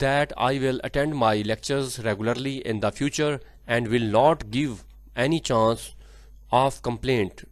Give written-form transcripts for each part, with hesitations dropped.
that I will attend my lectures regularly in the future and will not give any chance of complaint,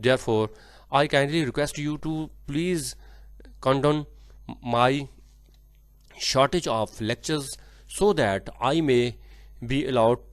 Therefore, I kindly request you to please condone my shortage of lectures so that I may be allowed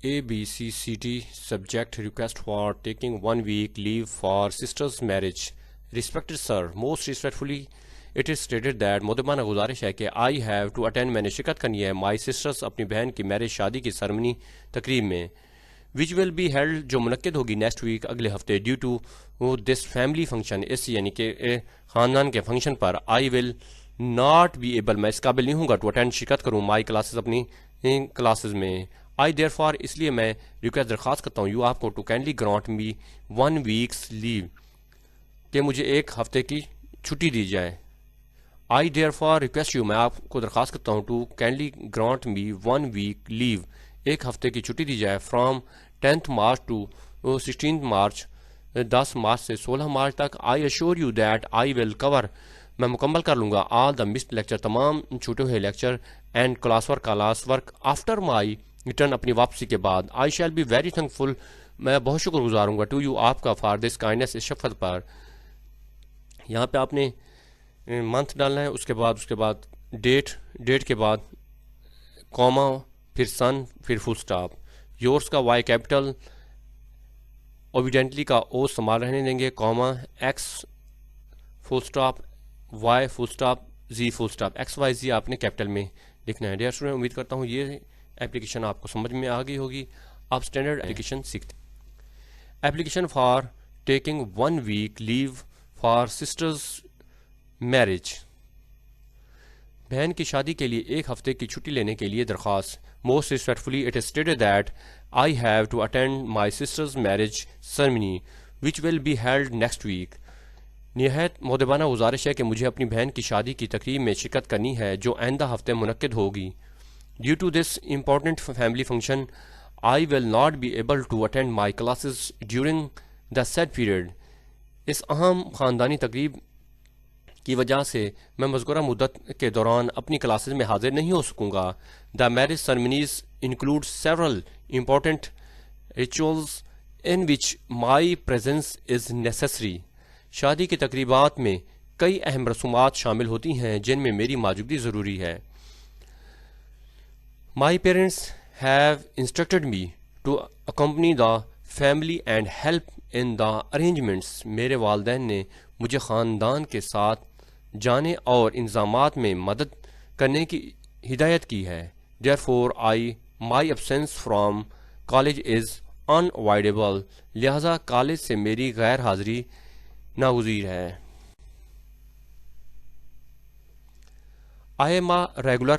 ABCCT subject request for taking 1 week leave for sister's marriage. Respected sir, most respectfully it is stated that مدبانہ گزارش ہے کہ I have to attend میں نے شرکت کرنی ہے my sisters اپنی بہن کی میرج شادی کی سرمنی تقریب میں which will be held جو منعقد ہوگی نیکسٹ ویک اگلے ہفتے due to this family function اس یعنی کہ خاندان کے function per I will not be able میں اس قابل نہیں ہوں گا to attend شرکت کروں my classes اپنی کلاسز میں I therefore اس لیے میں ریکویسٹ درخواست کرتا ہوں you آپ کو to kindly grant me 1 week's leave کہ مجھے ایک ہفتے کی چھٹی دی جائے I therefore request you میں آپ کو درخواست کرتا ہوں to kindly grant me 1 week leave ایک ہفتے کی چھٹی دی جائے from 10th March to 16th March 10 March سے 16 مارچ تک I assure you that I will cover میں مکمل کر لوں گا all the missed lecture تمام چھوٹے ہوئے lecture and class work after my return اپنی واپسی کے بعد I shall be very thankful میں بہت شکر گزار ہوں گا to you آپ کا for this kindness اس شفقت پر یہاں پہ آپ نے منتھ ڈالنا ہے اس کے بعد ڈیٹ کے بعد کوما پھر سن پھر فل سٹاپ یورس کا وائی کیپٹل اوبیڈینٹلی کا او سنبھال رہنے دیں گے کوما ایکس فل سٹاپ وائی فل سٹاپ زی فل سٹاپ ایکس وائی زی آپ نے کیپٹل میں لکھنا ہے ڈیئر اسٹوڈنٹ امید کرتا ہوں یہ ایپلیکیشن آپ کو سمجھ میں آ گئی ہوگی آپ اسٹینڈرڈ ایپلیکیشن سیکھتے application for taking 1 week leave for sister's marriage بہن کی شادی کے لیے ایک ہفتے کی چھٹی لینے کے لیے درخواست most respectfully it is stated that I have to attend my sister's marriage ceremony which will be held next week نہایت مؤدبانہ گزارش ہے کہ مجھے اپنی بہن کی شادی کی تقریب میں شرکت کرنی ہے جو آئندہ ہفتے منعقد ہوگی due to this important family function I will not be able to attend my classes during the set period اس اہم خاندانی تقریب کی وجہ سے میں مذکورہ مدت کے دوران اپنی کلاسز میں حاضر نہیں ہو سکوں گا the marriage ceremonies include several important rituals in which my presence is necessary شادی کی تقریبات میں کئی اہم رسومات شامل ہوتی ہیں جن میں میری موجودگی ضروری ہے my parents have instructed me to accompany the family and help in the arrangements میرے والدین نے مجھے خاندان کے ساتھ جانے اور انتظامات میں مدد کرنے کی ہدایت کی ہے therefore my absence from college is unavoidable لہذا کالج سے میری غیر حاضری ناگزیر ہے I am a regular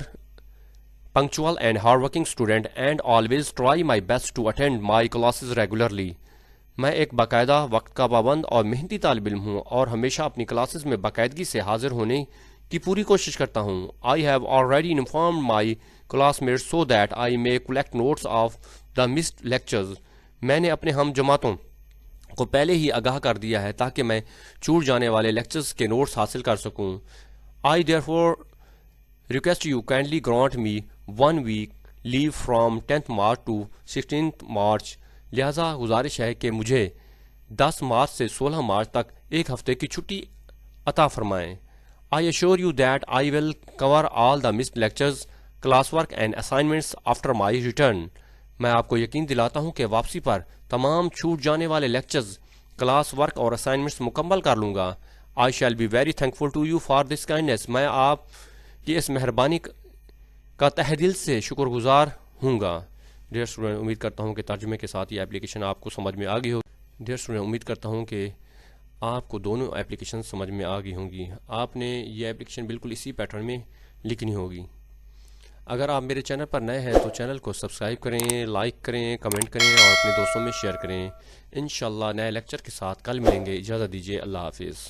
punctual and hardworking student and always try my best to attend my classes regularly میں ایک باقاعدہ وقت کا پابند اور محنتی طالب علم ہوں اور ہمیشہ اپنی کلاسز میں باقاعدگی سے حاضر ہونے کی پوری کوشش کرتا ہوں I have already informed my classmates so that I may collect notes of the missed lectures میں نے اپنے ہم جماعتوں کو پہلے ہی آگاہ کر دیا ہے تاکہ میں چھوٹ جانے والے لیکچرز کے نوٹس حاصل کر سکوں I therefore request you kindly grant me 1 week leave from 10th March to 16th March لہذا گزارش ہے کہ مجھے 10 مارچ سے 16 مارچ تک ایک ہفتے کی چھٹی عطا فرمائیں I assure you that I will cover all the missed lectures, classwork and assignments after my return میں آپ کو یقین دلاتا ہوں کہ واپسی پر تمام چھوٹ جانے والے لیکچرز کلاس ورک اور اسائنمنٹس مکمل کر لوں گا I shall be very thankful to you for this kindness میں آپ کی اس مہربانی کا تہ دل سے شکر گزار ہوں گا ڈیئر اسٹوڈنٹ امید کرتا ہوں کہ ترجمے کے ساتھ یہ ایپلیکیشن آپ کو سمجھ میں آ گئی ہوگی ڈیئر اسٹوڈنٹ امید کرتا ہوں کہ آپ کو دونوں ایپلیکیشن سمجھ میں آ گئی ہوں گی آپ نے یہ ایپلیکیشن بالکل اسی پیٹرن میں لکھنی ہوگی اگر آپ میرے چینل پر نئے ہیں تو چینل کو سبسکرائب کریں لائک کریں کمنٹ کریں اور اپنے دوستوں میں شیئر کریں انشاءاللہ نئے لیکچر کے ساتھ کل ملیں گے اجازت دیجیے اللہ حافظ